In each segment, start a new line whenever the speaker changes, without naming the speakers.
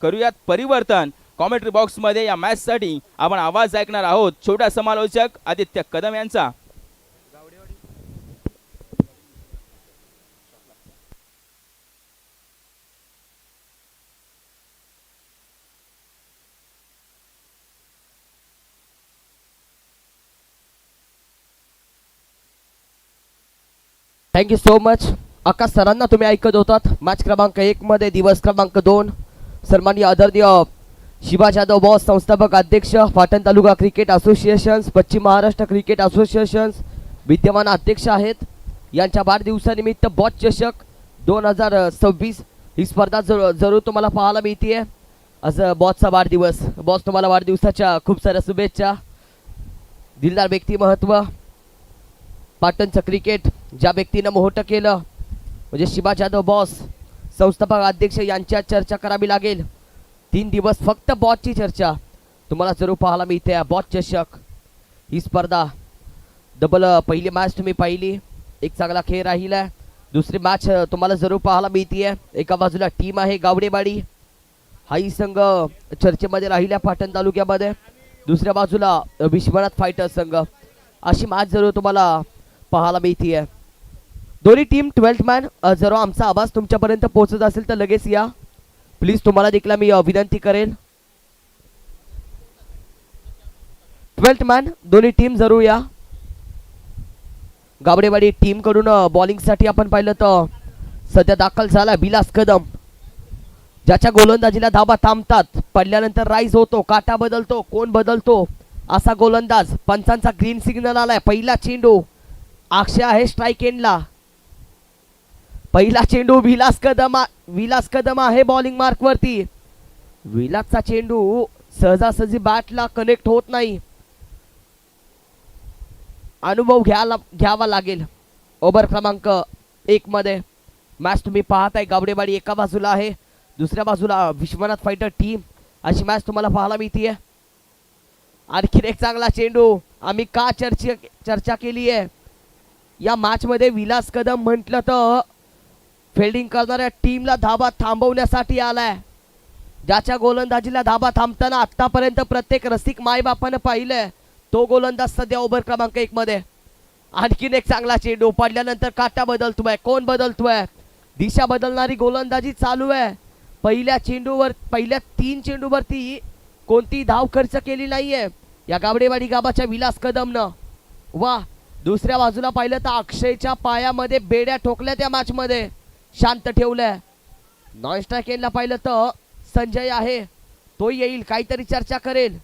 करूयात परिवर्तन. Commentary box मध्ये या मॅच साठी आपण आवाज ऐकणार आहोत छोटा समालोचक आदित्य कदम यांचा.
Thank you so much. आकाश सरांना तुम्ही ऐकत होतात. मॅच क्रमांक 1 मध्ये दिवस क्रमांक 2 सन्माननीय आदरणीय शिवा जाधव बॉस संस्थापक अध्यक्ष पाटण तालुका क्रिकेट असोसिएशन, पश्चिम महाराष्ट्र क्रिकेट असोसिएशन विद्यमान अध्यक्ष आहेत. यांच्या वाढदिवसानिमित्त बॉस चषक 2026 ही स्पर्धा जरूर तुम्हाला पाहायला मिळते. असं बॉसचा वाढदिवस. बॉस तुम्हाला वाढदिवसाच्या खूप साऱ्या शुभेच्छा. दिलदार व्यक्तिमत्व पाटणचं क्रिकेट ज्या व्यक्तीनं मोठं केलं म्हणजे शिवा जाधव बॉस संस्थापक अध्यक्ष यांच्या चर्चा करावी लागेल. 3 दिवस फक्त बॉसची चर्चा तुम्हाला जरूर पाहायला मिळते. बॉस चषक ही स्पर्धा डबल पहिली मॅच तुम्ही पाहिली, एक चांगला खेळ राहिला. दुसरी मॅच तुम्हाला जरूर पाहायला मिळते. एका बाजूला टीम आहे गावडेवाडी, हाही संघ चर्चेमध्ये राहिल्या पाटण तालुक्यामध्ये. दुसऱ्या बाजूला विश्वनाथ फायटर्स संघ. अशी मॅच जरूर तुम्हाला पाहायला मिळते. दोन्ही टीम 12th मॅन. जर आमचा आवाज तुमच्यापर्यंत पोहोचत असेल तर लगेच या प्लीज. तुम्हाला देखील मी विनंती करेन. 12th मॅन दोन्ही टीम जरूर या. गावडेवाडी टीम कडून बॉलिंग साठी आपण पाहिलं तर सध्या दाखल झाला विलास कदम, ज्याच्या गोलंदाजीला धाबा थांबतात, पडल्यानंतर राईज होतो, काटा बदलतो, कोण बदलतो असा गोलंदाज. पंचांचा ग्रीन सिग्नल आलाय. पहिला चेंडू अक्षय आहे स्ट्राइक एंडला. पहिला चेंडू विलास कदम आहे बॉलिंग मार्क वरती. विलासचा चेंडू सहजासहजी बॅटला कनेक्ट होत नाही. अनुभव घ्यावा लागेल. ओव्हर क्रमांक 1 मध्ये मॅच तुम्ही पाहताय. गावडेवाडी एका बाजूला आहे, दुसऱ्या बाजूला विश्वनाथ फायटर टीम. अशी मॅच तुम्हाला पाहायला मिळतीये. आणखीन एक चांगला चेंडू. आम्ही का चर्चा केली आहे या मॅच मध्ये. विलास कदम म्हटलं तर फिल्डिंग करणाऱ्या टीमला धाबा थांबवण्यासाठी आलाय. ज्याच्या गोलंदाजीला धाबा थांबताना आतापर्यंत प्रत्येक रसिक मायबापानं पाहिलंय तो गोलंदाज सध्या ओव्हर क्रमांक 1 मध्ये. आणखीन एक चांगला चेंडू. पडल्यानंतर काटा बदलतोय, कोण बदलतोय, दिशा बदलणारी गोलंदाजी चालू आहे. पहिल्या 3 चेंडूवरती कोणती धाव खर्च केली नाहीये या गावडेवाडी गावाच्या विलास कदमनं. वा. दुसऱ्या बाजूला पाहिलं तर अक्षयच्या पायामध्ये बेड्या ठोकल्या त्या मॅच मध्ये, शांत ठेवलंय. नॉन स्ट्राइक एंडला पाहिलं तर संजय आहे, तो येईल, काहीतरी चर्चा करेल.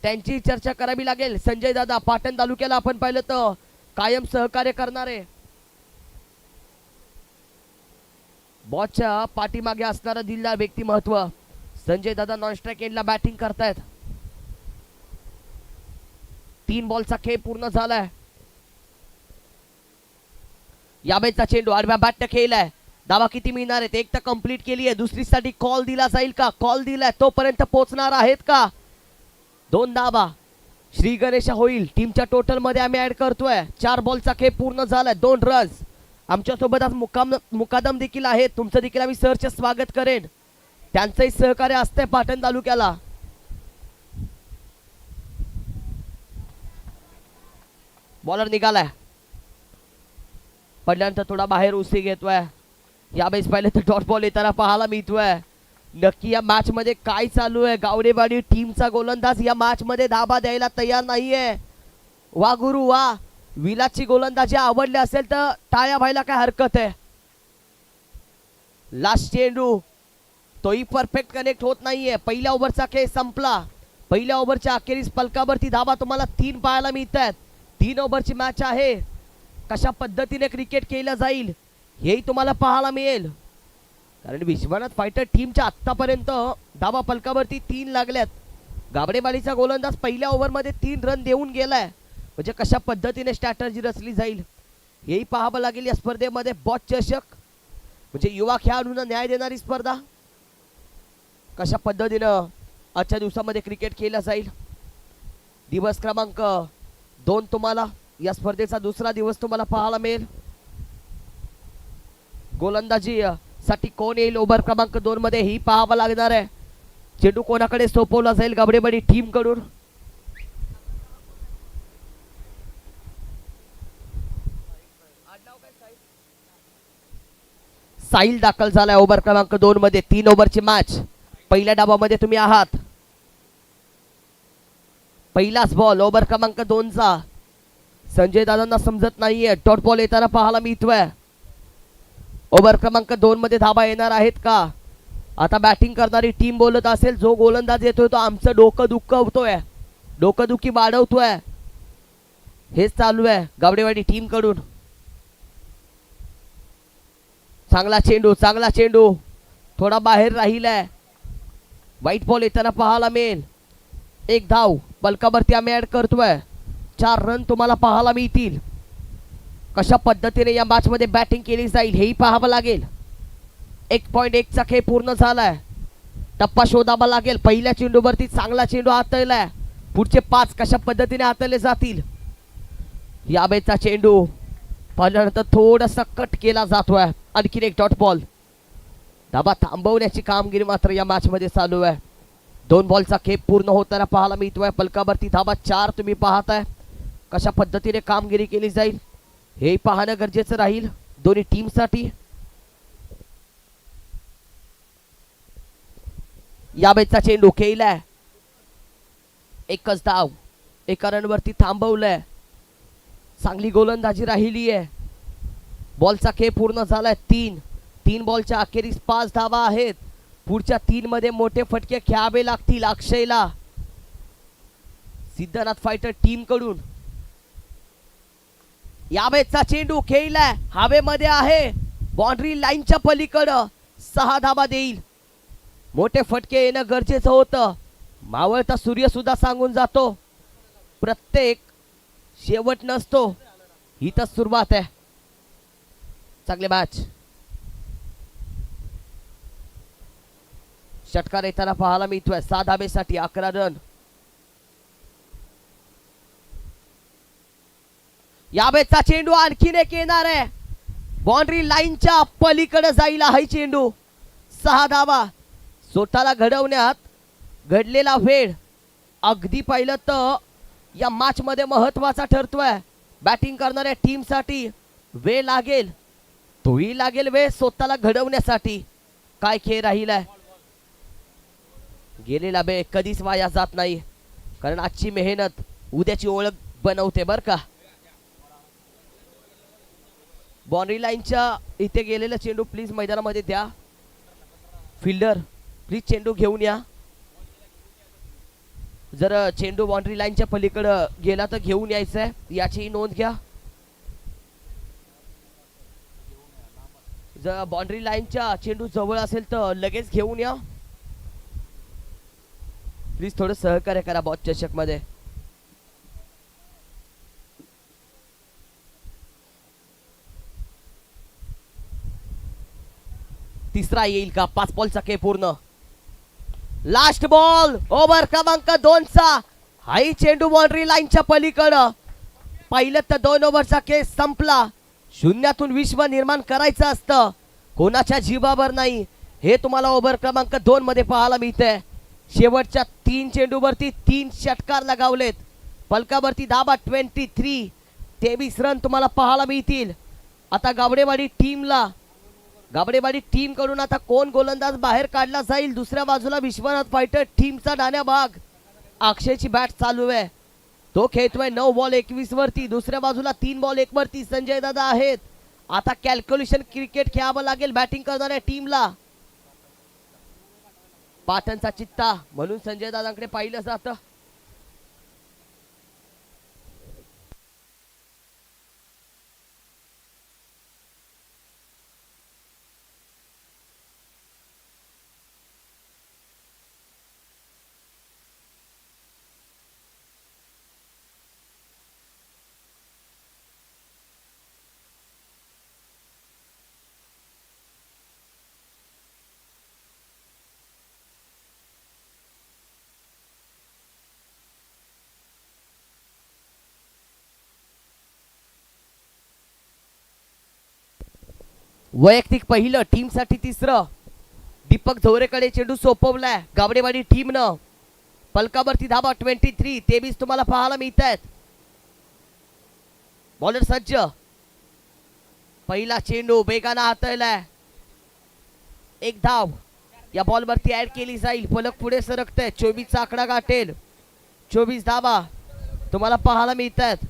त्यांची चर्चा करावी लागेल. संजय दादा पाटण तालुक्याला आपण पाहिलं तर कायम सहकार्य करणारे, बॉसच्या पाठीमागे असणारा दिलदार व्यक्तिमत्व संजय दादा नॉन स्ट्राइक एंडला बॅटिंग करतायत. 3 बॉलचा खेळ पूर्ण झालाय. यावेळेचा चेंडू आडव्या बॅटने खेळलाय. धावा किती मिळणार आहेत? 1 तर कंप्लीट केली आहे, दुसरी साठी कॉल दिला जाईल का? कॉल दिलाय, तोपर्यंत पोहोचणार आहेत का? 2 धावा श्री गणेश होईल. टीमच्या टोटल मध्ये आम्ही ऍड करतोय. 4 बॉलचा खेळ पूर्ण झालाय, 2 रन्स. आमच्या सोबत आज मुकादम देखील आहेत. तुमचं देखील आम्ही सरचे स्वागत करेन. त्यांचंही सहकार्य असतंय पाटण तालुक्याला. बॉलर निघालाय, पडल्यानंतर थोडा बाहेर उसळी घेतोय. यावेळेस पाहिलं तर डॉट बॉल येताना पाहायला मिळतोय. नक्की या मॅच मध्ये काय चालू आहे? गावडेवाडी टीमचा गोलंदाज या मॅच मध्ये धाबा द्यायला तयार नाहीये. वा गुरु वा. विलासची गोलंदाजी आवडली असेल तर टाळ्या व्हायला काय हरकत आहे. लास्ट चेंडू तोही परफेक्ट कनेक्ट होत नाहीये. पहिल्या ओव्हरचा खेळ संपला. पहिल्या ओव्हरच्या अखेरीस पलकावरती धाबा तुम्हाला 3 पाहायला मिळतात. 3 ओव्हरची मॅच आहे. कशा पद्धतीने क्रिकेट केलं जाईल हेही तुम्हाला पाहायला मिळेल. कारण विश्वनाथ फायटर टीमच्या आतापर्यंत धावा पलकावरती 3 लागल्यात. गावडेवाडीचा गोलंदाज पहिल्या ओव्हरमध्ये 3 रन देऊन गेलाय. म्हणजे कशा पद्धतीने स्ट्रॅटर्जी रचली जाईल हेही पाहावं लागेल या स्पर्धेमध्ये. बॉस चषक म्हणजे युवा खेळाडूंना न्याय देणारी स्पर्धा. कशा पद्धतीनं आजच्या दिवसामध्ये क्रिकेट केलं जाईल. दिवस क्रमांक 2 तुम्हाला या स्पर्धेचा दुसरा दिवस तुम्हाला पाहायला मिळेल. गोलंदाजी साठी कोण येईल ओव्हर क्रमांक 2 मध्ये ही पाहावं लागणार आहे. चेंडू कोणाकडे सोपवला जाईल गाबडेवाडी टीम कडून? साहिल दाखल झालाय ओव्हर क्रमांक 2 मध्ये. 3 ओव्हरची मॅच. पहिल्या डावामध्ये तुम्ही आहात. पहिलाच बॉल ओव्हर क्रमांक 2 चा. संजय दादांना समजत नाहीये. डॉट बॉल येताना पाहायला मिळतोय. ओव्हर क्रमांक 2 मध्ये धाबा येणार आहेत का? आता बॅटिंग करणारी टीम बोलत असेल जो गोलंदाज येतोय तो आमचं डोकं दुखवतोय, डोकंदुखी वाढवतोय. हेच चालू आहे गावडेवाडी टीम कडून. चांगला चेंडू थोडा बाहेर राहिलाय. वाईट बॉल येताना पाहायला मिळेल. एक धाव बलकावरती आम्ही ऍड करतोय. 4 रन तुम्हाला पाहायला मिळतील. कशा पद्धतीने या मॅच मध्ये बॅटिंग केली जाईल हेही पाहावं लागेल. 1.1 चा खेळ पूर्ण झालाय. टप्पा शोधावा लागेल. पहिल्या चेंडूवरती चांगला चेंडू हाताळलाय. पुढचे 5 कशा पद्धतीने हाताळले जातील. या बेचा चेंडू पाहिल्यानंतर थोडासा कट केला जातोय. आणखीन एक डॉट बॉल. धाबा थांबवण्याची कामगिरी मात्र या मॅच मध्ये चालू आहे. 2 बॉलचा खेळ पूर्ण होताना पाहायला मिळतोय. पलकावरती धाबा 4 तुम्ही पाहताय. कशा पद्धतीने कामगिरी केली जाईल हे पाहणं गरजेचं राहील दोन्ही टीम साठी. या बेचा चेंडू खेळलाय. एकच धाव. एका रनवरती थांबवलंय. चांगली गोलंदाजी राहिली आहे. बॉलचा खेळ पूर्ण झालाय. 3 बॉलच्या अखेरीस 5 धावा आहेत. पुढच्या 3 मध्ये मोठे फटके खेळावे लागतील अक्षयला. सिद्धनाथ फायटर टीम कडून. यावेळेचा चेंडू खेळलाय. हवेमध्ये आहे. बाउंड्री लाईनच्या पलीकडं 6 धावा देईल. मोठे फटके येणं गरजेचं होतं. मावळता सूर्य सुद्धा सांगून जातो प्रत्येक शेवट नसतो. ही तर सुरुवात आहे. चांगले मॅच. षटकार येताना पाहायला मिळतोय. 6 धाबेसाठी 11 रन. यावेळेचा चेंडू आणखीन एक येणार आहे. बाउंड्री लाईनच्या पलीकडे जाईल हा चेंडू. 6 धावा. स्वतःला घडवण्यात घडलेला वेळ अगदी पाहिलं तर या मॅच मध्ये महत्वाचा ठरतोय. बॅटिंग करणाऱ्या टीम साठी वेळ लागेल. तोही लागेल वेळ स्वतःला घडवण्यासाठी. काय खेळ राहिलाय. गेलेला वेळ कधीच वाया जात नाही. कारण आजची मेहनत उद्याची ओळख बनवते बर का. बाउंड्री लाईनच्या इथे गेलेला चेंडू प्लीज मैदानामध्ये द्या. फिल्डर प्लीज चेंडू घेऊन या. जर चेंडू बाउंड्री लाईनच्या पलीकडे गेला तर घेऊन यायचं आहे याची नोंद घ्या. जर बाउंड्री लाईनच्या चेंडू जवळ असेल तर लगेच घेऊन या. प्लीज थोडं सहकार्य करा बॉस चषक मध्ये. तिसरा येईल का? 5 बॉलचा खेळ पूर्ण. लास्ट बॉल ओव्हर क्रमांक 2 चा. हाही चेंडू बाउंड्री लाईनच्या पलीकडं. पहिलं तर 2 ओव्हरचा खेळ संपला. शून्यातून विश्व निर्माण करायचं असतं. कोणाच्या जीवावर नाही. हे तुम्हाला ओव्हर क्रमांक 2 मध्ये पाहायला मिळतंय. शेवटच्या 3 चेंडूवरती 3 षटकार लगावलेत. पलकावरती धाबा 23. 23 रन तुम्हाला पाहायला मिळतील. आता गावडेवाडी टीम कडून आता कोण गोलंदाज बाहेर काढला जाईल. दुसऱ्या बाजूला विश्वनाथ फायटर टीमचा डाण्या भाग. अक्षयची बॅट चालू आहे. तो खेळतोय 9 बॉल 21 वरती. दुसऱ्या बाजूला 3 बॉल 1 वरती संजय दादा आहेत. आता कॅल्क्युलेशन क्रिकेट खेळावं लागेल बॅटिंग करणाऱ्या टीमला. पाटणचा चित्ता म्हणून संजय दादांकडे पाहिलं जातं. वैयक्तिक पहिलं टीम साठी 3रं. दीपक झोरेकडे चेंडू सोपवलाय गावडेवाडी टीमनं. पलकावरती धाबा 23 23 तुम्हाला पाहायला मिळत आहेत. बॉलर सज्ज. पहिला चेंडू वेगानं हाताळलाय. एक धाव या बॉलवरती ऍड केली जाईल. फलक पुढे सरकतंय. 24 चा आकडा गाठेल. 24 धावा तुम्हाला पाहायला मिळत आहेत.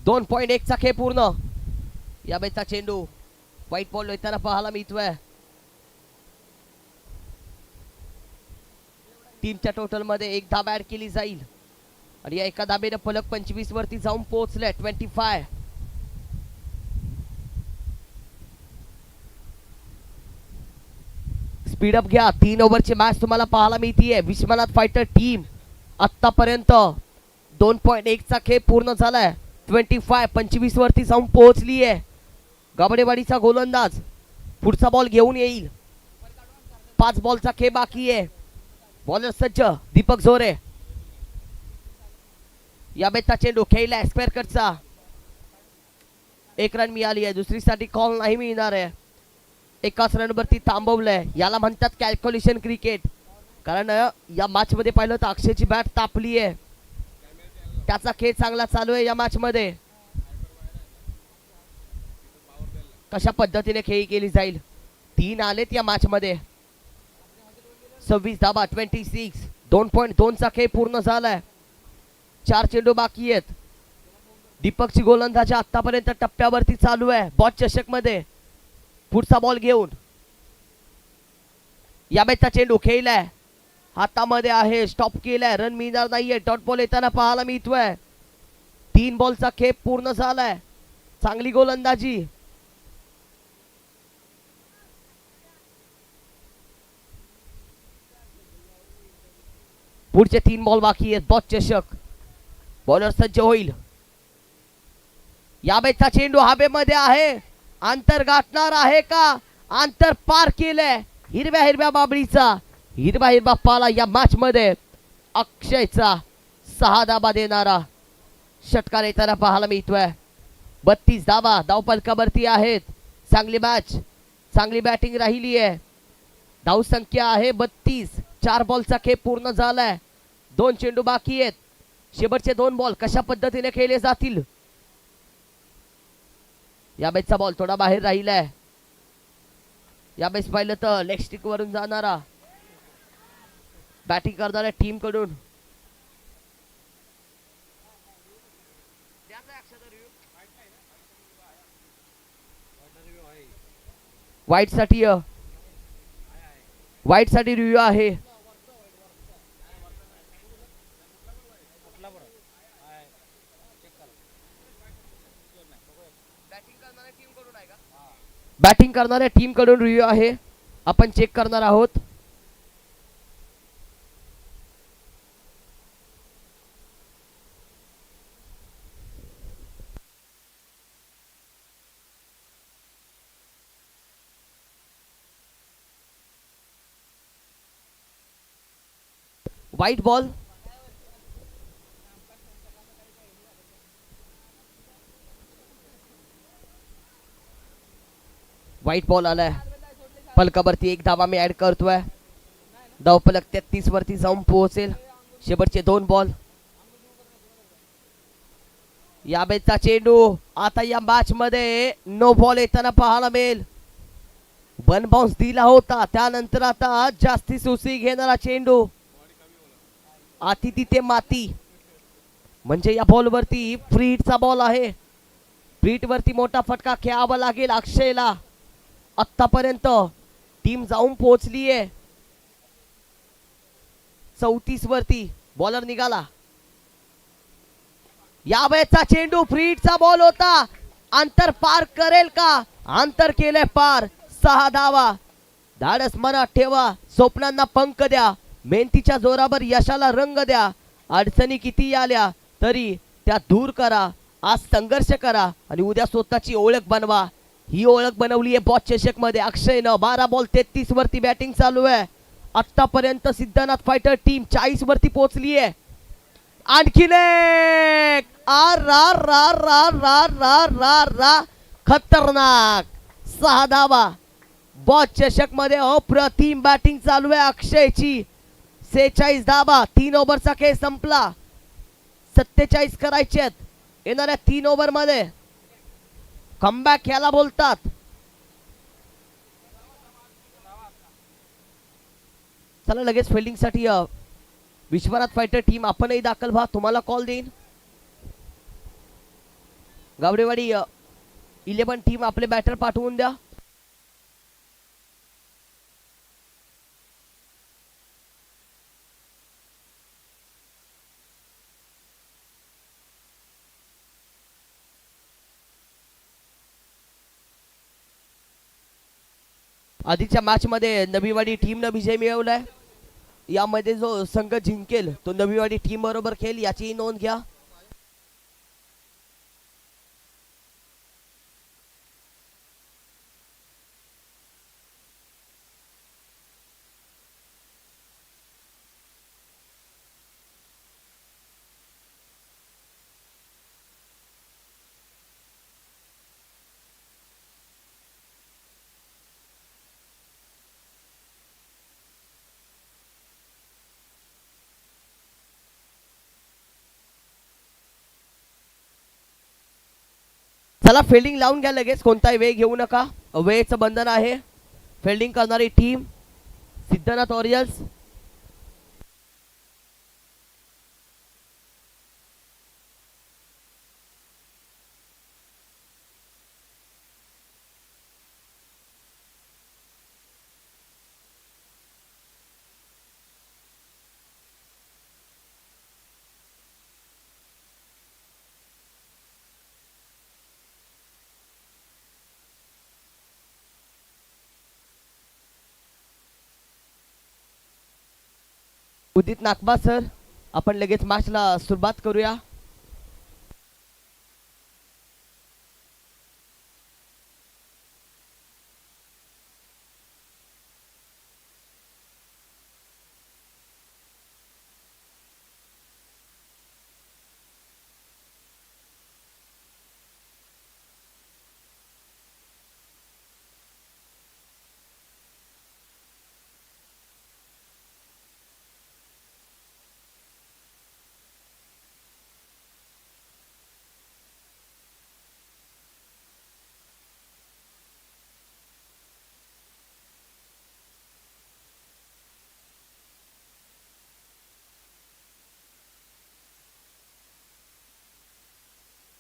दोन 2.1 चा खेळ पूर्ण. या बेचा चेंडू व्हाईट बॉल येताना पाहायला मिळतोय. टीमच्या टोटल मध्ये एक धाव ऍड केली जाईल आणि या एका धाबेने फलक 25 वरती जाऊन पोहोचले. 25. स्पीडअप घ्या. 3 ओव्हरची मॅच तुम्हाला पाहायला मिळतीये. विश्वनाथ फायटर टीम आतापर्यंत 2.1 चा खेळ पूर्ण झालाय. 25 वरती जाऊन पोहोचली आहे. गाबडेवाडीचा गोलंदाज पुढचा बॉल घेऊन येईल. 5 बॉलचा खेळ बाकी आहे. बॉलर सज्ज दीपक झोरे. या बेचा चेंडू खेळलाय स्क्वेअर कटचा. 1 रन मिळाली आहे. दुसरीसाठी कॉल नाही मिळणार आहे. एकाच रनवरती थांबवलंय. याला म्हणतात कॅल्क्युलेशन क्रिकेट. कारण या मॅच मध्ये पाहिलं तर अक्षयची बॅट तापली आहे. त्याचा खेळ चांगला चालू आहे या मॅच मध्ये. कशा पद्धतीने खेळी केली जाईल. 3 आलेत या मॅच मध्ये. 26 धाबा 26. 2.2 चा खेळ पूर्ण झालाय. 4 चेंडू बाकी आहेत. दीपकची गोलंदाजी आतापर्यंत टप्प्यावरती चालू आहे. बॉस चषक मध्ये पुढचा बॉल घेऊन या बेचा चेंडू खेळलाय. हातामध्ये आहे. स्टॉप केलाय. रन मिळणार नाहीये. डॉट बॉल येताना पाहायला मिळतोय. 3 बॉलचा खेळ पूर्ण झालाय. चांगली गोलंदाजी. पुढचे 3 बॉल बाकी आहेत. बॉस चषक. बॉलर सज्ज होईल. या बेचा चेंडू हवेमध्ये आहे. अंतर गाठणार आहे का. अंतर पार केलंय. हिरव्या हिरव्या बाबळीचा हिरवा पाला या मॅच मध्ये अक्षयचा 6 धाबा देणारा षटकार येताना पाहायला मिळतोय. 32 धाबा धावपलकावरती आहेत. चांगली मॅच. चांगली बॅटिंग राहिली आहे. धाव संख्या आहे 32. 4 बॉलचा खेळ पूर्ण झालाय. 2 चेंडू बाकी आहेत. शेवटचे 2 बॉल कशा पद्धतीने खेळले जातील. या बेसचा बॉल थोडा बाहेर राहिलाय. या बेस पाहिलं तर लेग स्टिक वरून जाणारा बॅटिंग करणाऱ्या टीम कडून वाईट साठी रिव्ह्यू आहे. बॅटिंग करणाऱ्या टीम कडून रिव्ह्यू आहे. आपण चेक करणार आहोत. White ball. व्हाईट बॉल आलाय. पलकावरती 1 धावा मी ऍड करतोय. धाव पलक 33 वरती जाऊन पोहोचेल. शेवटचे 2 बॉल. या बेचा चेंडू आता या मॅच मध्ये नो बॉल येताना पाहायला मिळेल. 1 बाउन्स दिला होता. त्यानंतर आता जास्ती सुसी घेणारा चेंडू. आती तिथे माती. म्हणजे या बॉल वरती फ्री हिटचा बॉल आहे. फ्री हिट वरती मोठा फटका खेळावा लागेल अक्षयला. आतापर्यंत टीम जाऊन पोहोचली आहे 34 वरती. बॉलर निघाला. या वेळचा चेंडू फ्री हिटचा बॉल होता. अंतर पार करेल का. अंतर केले पार. 6 धावा. धाडस मनात ठेवा. स्वप्नांना पंख द्या. मेहनतीच्या जोरावर यशाला रंग द्या. अडचणी किती आल्या तरी त्या दूर करा. आज संघर्ष करा आणि उद्या स्वतःची ओळख बनवा. ही ओळख बनवली आहे बॉस चषक मध्ये अक्षयनं. 12 बॉल 33 वरती बॅटिंग चालू आहे. आतापर्यंत सिद्धनाथ फायटर टीम 40 वरती पोहोचली आहे. आणखीन एक आर रा रा रा रा रा रा रा खतरनाक 6 धावा. बॉस चषक मध्ये अप्रतिम बॅटिंग चालू आहे अक्षयची. 46 धावा. 3 ओव्हरचा खेळ संपला. 47 करायचे आहेत येणाऱ्या 3 ओव्हर मध्ये. कमबॅक याला बोलतात. चला लगेच फिल्डिंग साठी विश्वनाथ फायटर टीम आपणही दाखल व्हा. तुम्हाला कॉल देईन. गावडेवाडी 11 टीम आपले बॅटर पाठवून द्या. आधीच्या मॅच मध्ये नवीवाडी टीम न विजय मिळवलाय. यामध्ये जो संघ जिंकेल तो नवीवाडी टीम बरोबर खेळ याची नोंद घ्या. चला फिल्डिंग लावून घ्या लगेच. कोणताही वेळ घेऊ नका. वेळेचं बंधन आहे. फिल्डिंग करणारी टीम सिद्धनाथ वॉरियर्स. उदित नागबा सर, आपण लगेच मॅचला सुरुवात करूया.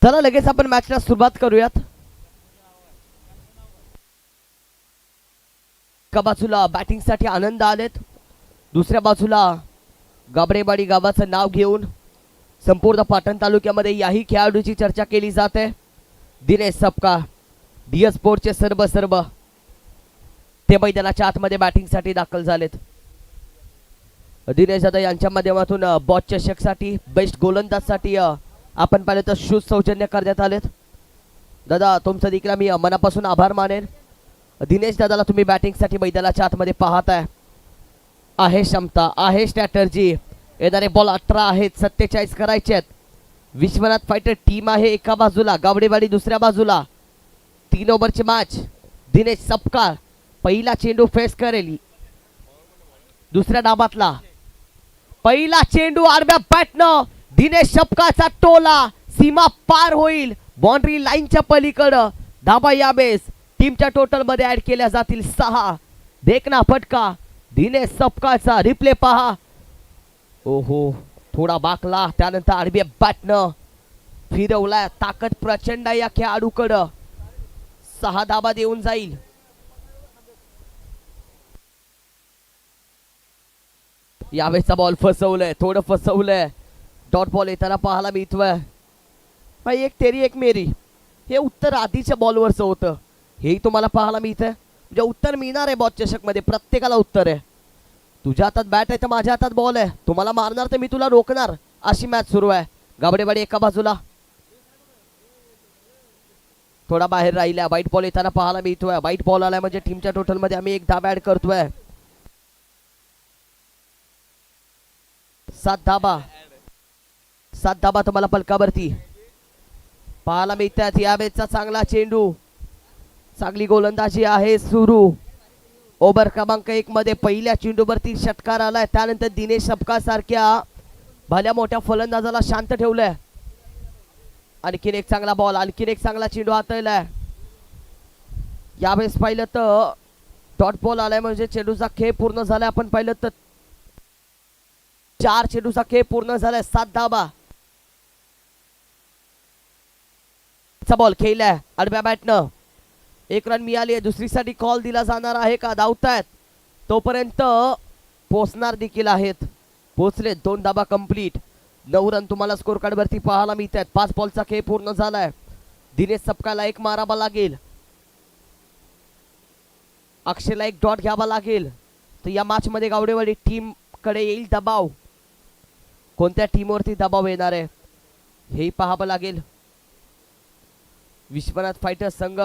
चला लगेच आपण मॅचला सुरुवात करूयात. एका बाजूला बॅटिंग साठी आनंद आलेत. दुसऱ्या बाजूला गाबडेवाडी गावाचं नाव घेऊन संपूर्ण पाटण तालुक्यामध्ये याही खेळाडूची चर्चा केली जाते. दिनेश सपकाळ DS स्पोर्टचे सर्व ते मैदानाच्या आतमध्ये बॅटिंग साठी दाखल झालेत. दिनेश दादा यांच्या माध्यमातून बॉस चषक साठी बेस्ट गोलंदाज साठी आपण पाहिलं तर शूज सौजन्य करण्यात आलेत. दादा तुमचं देखील मी मनापासून आभार मानेन. दिनेश दादाला तुम्ही बॅटिंग साठी मैदानाच्या आतमध्ये पाहताय. आहे क्षमता, आहे स्ट्रॅटर्जी. येणारे बॉल 18 आहेत. 47 करायचे आहेत. विश्वनाथ फायटर टीम आहे एका बाजूला, गावडेवाडी दुसऱ्या बाजूला. 3 ओव्हरची मॅच. दिनेश सपकाळ पहिला चेंडू फेस करेल. दुसऱ्या डाबातला पहिला चेंडू आडव्या बॅटनं दिनेश सपकाळचा टोला सीमा पार होईल. बाउंड्री लाईनच्या पलीकडं धाबा यावेळेस टीमच्या टोटल मध्ये ऍड केल्या जातील 6. देखना फटका दिनेश सपकाळचा. रिप्ले पहा. ओहो थोडा बाकला. त्यानंतर आडव्या बॅटनं फिरवला. ताकद प्रचंड या खेळाडूकडं. 6 धाबा देऊन जाईल. यावेळेचा बॉल फसवलंय, थोडं फसवलंय. डॉट बॉल येताना पाहायला मिळतोय. एक तेरी एक मेरी हे उत्तर आधीच्या बॉलवरचं होतं. हेही तुम्हाला पाहायला मिळतंय. म्हणजे उत्तर मिळणार आहे बॉस चषक मध्ये. प्रत्येकाला उत्तर आहे. तुझ्या हातात बॅट आहे तर माझ्या हातात बॉल आहे. तुम्हाला मारणार तर मी तुला रोखणार. अशी मॅच सुरू आहे. गाबडेवाडी एका बाजूला. थोडा बाहेर राहिला. वाईट बॉल येताना पाहायला मिळतोय. वाईट बॉल आलाय म्हणजे टीमच्या टोटल मध्ये आम्ही एक धाव ऍड करतोय. सात धाबा तुम्हाला पलकावरती पाहायला मिळतात. यावेळेचा चांगला चेंडू, चांगली गोलंदाजी आहे सुरू. ओव्हर क्रमांक 1 मध्ये पहिल्या चेंडूवरती षटकार आलाय. त्यानंतर दिनेश सपकाळ सारख्या भल्या मोठ्या फलंदाजाला शांत ठेवलंय. आणखीन एक चांगला बॉल, आणखीन एक चांगला चेंडू हाताळलाय. यावेळेस पाहिलं तर डॉट बॉल आलाय म्हणजे चेंडूचा खेळ पूर्ण झालाय. आपण पाहिलं तर 4 चेंडूचा खेळ पूर्ण झालाय. 7 धाबा. बॉल खेळलाय आडव्या बॅटनं. 1 रन मिळाली आहे. दुसरीसाठी कॉल दिला जाणार आहे का? धावतायत तोपर्यंत पोचणार देखील आहेत. पोचले. 2 धाबा कंप्लीट. 9 रन तुम्हाला स्कोर कार्ड वरती पाहायला मिळतात. 5 बॉलचा खेळ पूर्ण झालाय. दिनेश सपकाळला 1 मारावा लागेल. अक्षयला 1 डॉट घ्यावा लागेल. तर या मॅच मध्ये गावडेवाडी टीम कडे येईल दबाव. कोणत्या टीमवरती दबाव येणार आहे हेही पाहावं लागेल. विश्वनाथ फायटर्स संघ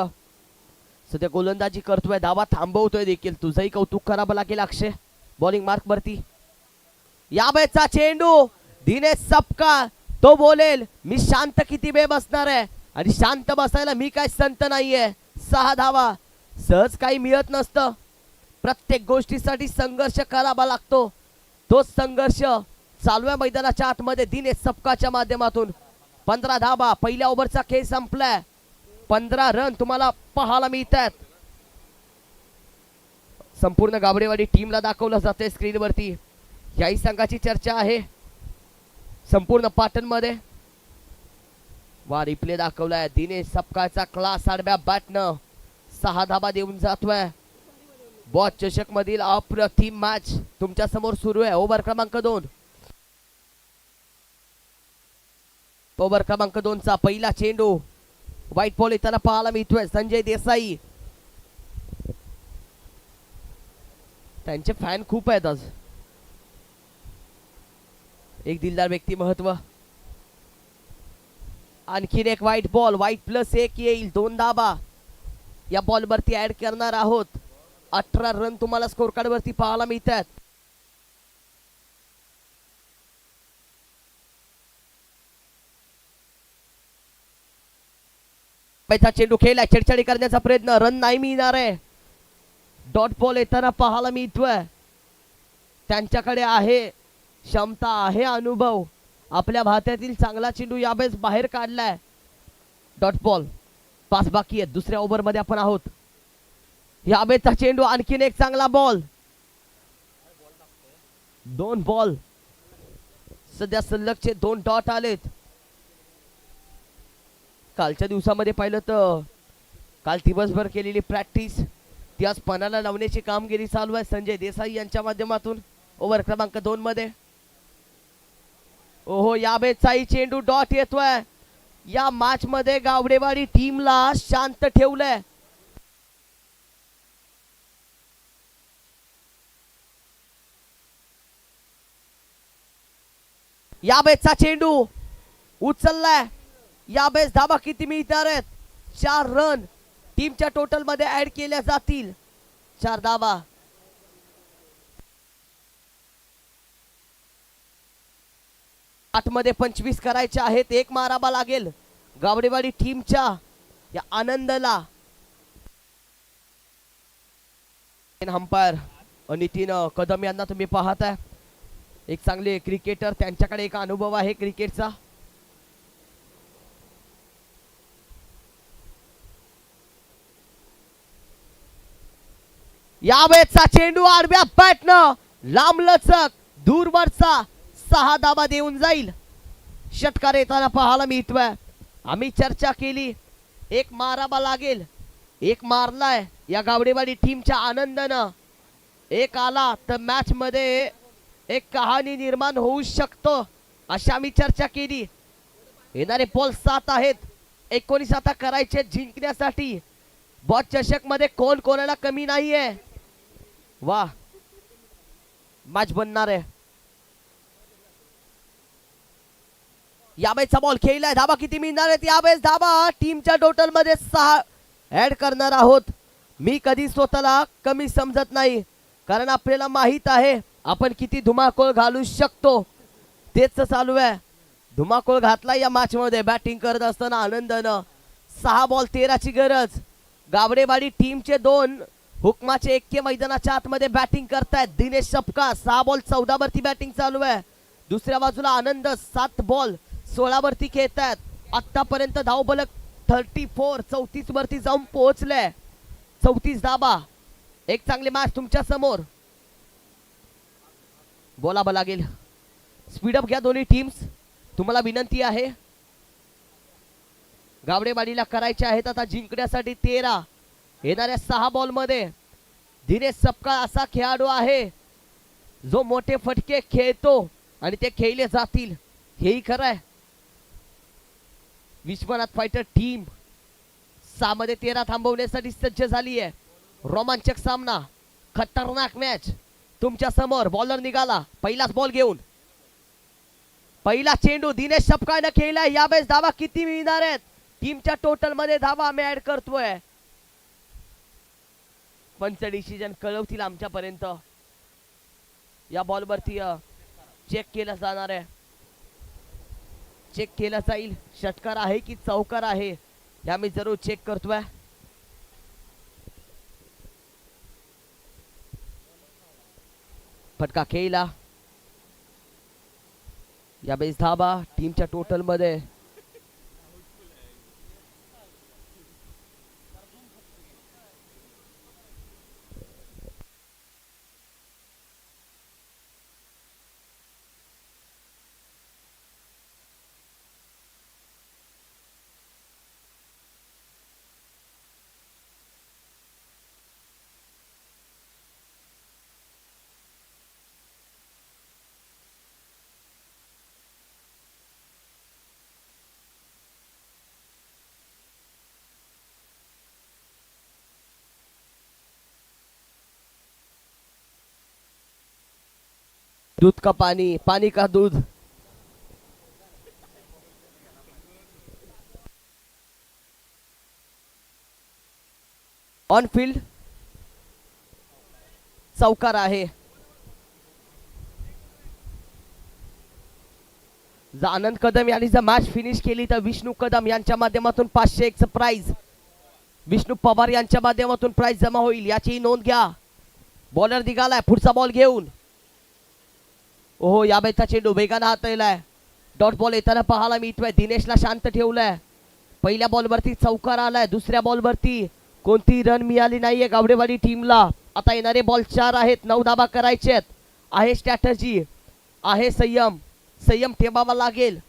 सध्या गोलंदाजी करतोय, धावा थांबवतोय देखील. तुझंही कौतुक करावं लागेल अक्षय. बॉलिंग मार्क वरती यावेळेचा चेंडू. दिनेश सपकाळ तो बोलेल मी शांत किती वेळ बसणार आहे आणि शांत बसायला मी काय संत नाहीये. 6 धावा. सहज काही मिळत नसतं. प्रत्येक गोष्टीसाठी संघर्ष करावा लागतो. तोच संघर्ष चालव्या मैदानाच्या आतमध्ये दिनेश सपकाळच्या माध्यमातून 15 धावा. पहिल्या ओव्हरचा खेळ संपलाय. 15 रन तुम्हाला पाहायला मिळतात. संपूर्ण गावडेवाडी टीमला दाखवलं जाते स्क्रीनवरती. याही संघाची चर्चा आहे संपूर्ण पाटण मध्ये. वा रिप्ले दाखवलाय. दिनेश सपकाळचा क्लास आडव्या बॅटनं 6 धाबा देऊन जातोय. बॉस चषक मधील अप्रतिम मॅच तुमच्या समोर सुरू आहे. ओव्हर क्रमांक 2. ओव्हर क्रमांक 2 चा पहिला चेंडू. व्हाईट बॉल येताना पाहायला मिळतोय. संजय देसाई त्यांचे फॅन खूप आहेत आज. एक दिलदार व्यक्ती महत्व. आणखीन एक व्हाईट बॉल. व्हाईट प्लस 1 येईल. 2 धाबा या बॉल वरती ऍड करणार आहोत. 18 रन तुम्हाला स्कोर कार्ड वरती पाहायला मिळतात. चेंडू खेळलाय. छेडछाडी करण्याचा प्रयत्न. रन नाही मिळणार आहे. डॉट बॉल येताना पाहायला मिळतोय. त्यांच्याकडे आहे क्षमता, आहे अनुभव. आपल्या भात्यातील चांगला चेंडू यावेळेस बाहेर काढलाय. Dot ball. 5 बाकी आहेत. दुसऱ्या ओव्हर मध्ये आपण आहोत. यावेळेचा चेंडू. आणखीन एक चांगला बॉल. 2 बॉल. सध्या सलगचे 2 डॉट आलेत. कालच्या दिवसामध्ये पाहिलं तर काल दिवसभर केलेली प्रॅक्टिस ती आज पणाला लावण्याची कामगिरी चालू आहे संजय देसाई यांच्या माध्यमातून. ओव्हर क्रमांक 2 मध्ये. ओहो यावेळेचाही चेंडू डॉट येतोय. या मॅच मध्ये गावडेवाडी टीमला शांत ठेवलंय. यावेळेचा चेंडू उचललाय. यावेळेस धाबा किती मिळणार आहेत? 4 रन टीमच्या टोटल मध्ये ऍड केल्या जातील. 4 धाबा. आठमध्ये 25 करायचे आहेत. 1 मारावा लागेल गावडेवाडी टीमच्या या आनंदाला. अंपायर नितीन कदम यांना तुम्ही पाहताय. एक चांगले क्रिकेटर. त्यांच्याकडे एक अनुभव आहे क्रिकेटचा. यावेळेचा चेंडू आडव्या बॅटनं लांबलचक दूरवरचा 6 धाबा देऊन जाईल. षटकार येताना पाहायला मिळतोय. आम्ही चर्चा केली 1 मारावा लागेल. 1 मारलाय या गावडेवाडी टीमच्या आनंदानं. 1 आला तर मॅच मध्ये एक कहाणी निर्माण होऊ शकतो अशा आम्ही चर्चा केली. येणारे बॉल 7 आहेत. 19 आता करायचे जिंकण्यासाठी. बॉस चषक मध्ये कोण कोणाला कमी नाहीये. वाह मॅच बनणार आहे. यावेळेचा बॉल खेळलाय. धाबा किती मिळणार आहेत? यावेळेस धाबा टीमच्या टोटल मध्ये 6 ऍड करणार आहोत. मी कधी स्वतःला कमी समजत नाही कारण आपल्याला माहित आहे आपण किती धुमाकूळ घालू शकतो. तेच चालू आहे. धुमाकूळ घातला या मॅच मध्ये बॅटिंग करत असताना आनंदानं. 6 बॉल 13 ची गरज. गावडेवाडी टीमचे 2 हुकमाचे एक्के मैदानाच्या आतमध्ये बॅटिंग करतायत. दिनेश सपकाळ 6 बॉल 14 वरती बॅटिंग चालू आहे. दुसऱ्या बाजूला आनंद 7 बॉल 16 वरती खेळतायत. आतापर्यंत धावफलक 34 34 वरती जाऊन पोहोचले. 34 धाबा. एक चांगली मॅच तुमच्या समोर. बोलावं लागेल. स्पीडअप घ्या दोन्ही टीम्स. तुम्हाला विनंती आहे. गावडेवाडीला करायचे आहेत आता जिंकण्यासाठी 13. येणाऱ्या 6 बॉल मध्ये दिनेश सपकाळ असा खेळाडू आहे जो मोठे फटके खेळतो आणि ते खेळले जातील हेही खरं आहे. विश्वनाथ फायटर टीम 6 मध्ये 13 थांबवण्यासाठी सज्ज झाली आहे. रोमांचक सामना, खतरनाक मॅच तुमच्या समोर. बॉलर निघाला पहिलाच बॉल घेऊन. पहिला चेंडू दिनेश सपकाळने खेळलाय. यावेळेस धावा किती मिळणार आहेत? टीमच्या टोटल मध्ये धावा आम्ही ऍड करतोय. पंच डिसिजन कळवतील आमच्यापर्यंत. या बॉल वरती चेक केलं जाणार आहे. चेक केलं जाईल षटकार आहे की चौकार आहे हे आम्ही जरूर चेक करतोय. फटका खेळला. या बेस धाबा टीमच्या टोटल मध्ये. दूध का पानी, पानी का दूध. ऑन फील्ड चौकार आहे. जर आनंद कदम यांनी जर मॅच फिनिश केली तर विष्णू कदम यांच्या माध्यमातून 501 प्राइज, विष्णू पवार यांच्या माध्यमातून प्राइज जमा होईल याची नोंद घ्या. बॉलर निघालाय पुढचा बॉल घेऊन. ओहो या बेचा चेंडू वेगाने हाताळलाय. डॉट बॉल येताना पाहायला मिळतोय. दिनेशला शांत ठेवलंय. पहिल्या बॉल वरती चौकार आलाय. दुसऱ्या बॉल वरती कोणती रन मिळाली नाहीये गावडेवाडी टीमला. आता येणारे बॉल 4 आहेत. 9 धाबा करायचे आहे. स्ट्रॅटजी आहे. संयम ठेवावा लागेल.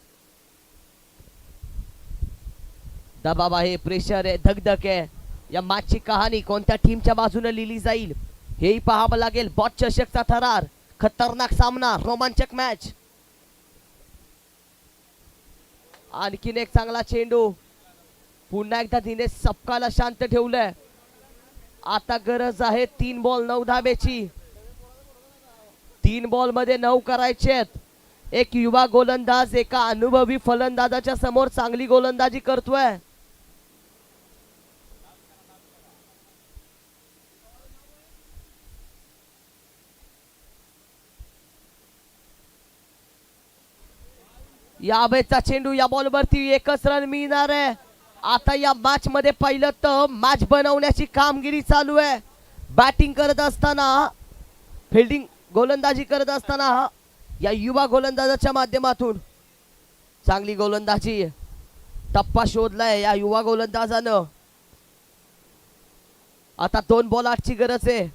दबाव आहे, प्रेशर आहे, धगधग आहे. या मॅचची कहाणी कोणत्या टीमच्या बाजूने लिहिली जाईल हेही पाहावं लागेल. बॉट चषकचा थरार, खतरनाक सामना, रोमांचक मॅच. आणखीन एक चांगला चेंडू. पुन्हा एकदा दिनेश सपकाळला शांत ठेवलंय. आता गरज आहे 3 बॉल 9 धाब्याची. 3 बॉल मध्ये 9 करायचे. एक युवा गोलंदाज एका अनुभवी फलंदाजाच्या समोर चांगली गोलंदाजी करतोय. या बेचा चेंडू. या बॉल वरती एकच रन मिळणार आहे. आता या मॅच मध्ये पहिलं तर मॅच बनवण्याची कामगिरी चालू आहे. बॅटिंग करत असताना, फिल्डिंग गोलंदाजी करत असताना या युवा गोलंदाजाच्या माध्यमातून चांगली गोलंदाजी टप्पा शोधलाय या युवा गोलंदाजानं. आता 2 बॉल 8 ची गरज आहे.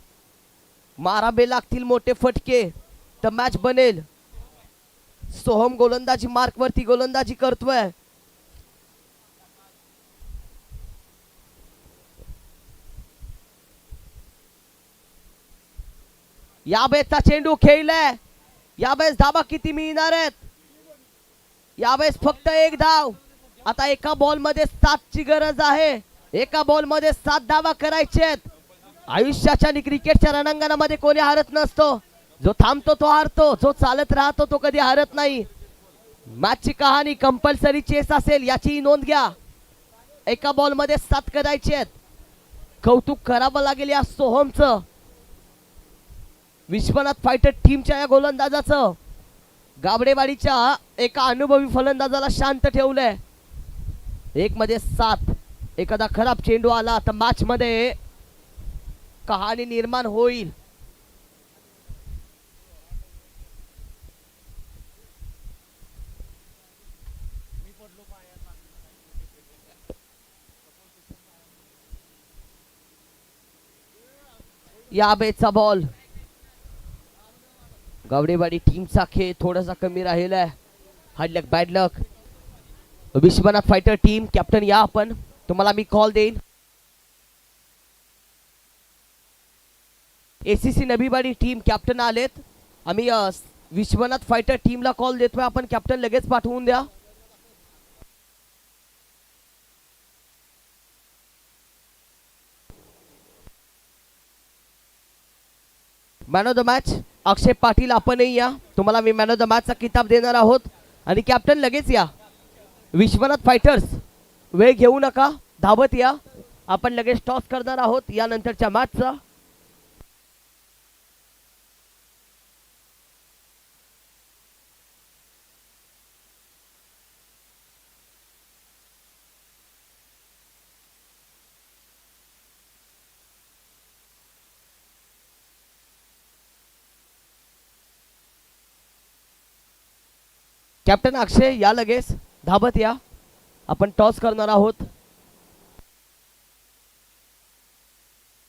मारावे लागतील मोठे फटके तर मॅच बनेल. सोहम गोलंदाजी मार्क वरती गोलंदाजी करतोय. या बेसचा चेंडू खेळलाय. यावेळेस धाबा किती मिळणार आहेत? यावेळेस फक्त 1 धाव. आता एका बॉल मध्ये 7 ची गरज आहे. एका बॉल मध्ये 7 धावा करायच्यात. आयुष्याच्या आणि क्रिकेटच्या रणांगणामध्ये कोणी हारत नसतो. जो थांबतो तो हारतो, जो चालत राहतो तो कधी हारत नाही. मॅचची कहाणी कंपल्सरी चेस असेल याची नोंद घ्या. एका बॉल मध्ये 7 करायचे. कौतुक करावं लागेल या सोहमचं, विश्वनाथ फायटर टीमच्या या गोलंदाजाचं. गाबडेवाडीच्या एका अनुभवी फलंदाजाला शांत ठेवलंय. 1 मध्ये 7. एखादा खराब चेंडू आला तर मॅच मध्ये कहाणी निर्माण होईल. या बेचा बॉल. गावडेवाडी टीमचा खेळ थोडासा कमी राहिलाय. हार्ड लक बॅड लक. विश्वनाथ फायटर टीम कॅप्टन या आपण, तुम्हाला मी कॉल देईन. एसीसी नबीवाडी टीम कॅप्टन आलेत. आम्ही विश्वनाथ फायटर टीमला कॉल देतोय, आपण कॅप्टन लगेच पाठवून द्या. मॅन ऑफ द मॅच अक्षय पाटील आपणही या, तुम्हाला मी मॅन ऑफ द मॅचचा किताब देणार आहोत. आणि कॅप्टन लगेच या. विश्वनाथ फायटर्स वेळ घेऊ नका, धावत या, आपण लगेच टॉस करणार आहोत यानंतरच्या मॅचचा. कॅप्टन अक्षय या लगेच, धावत या, आपण टॉस करणार आहोत.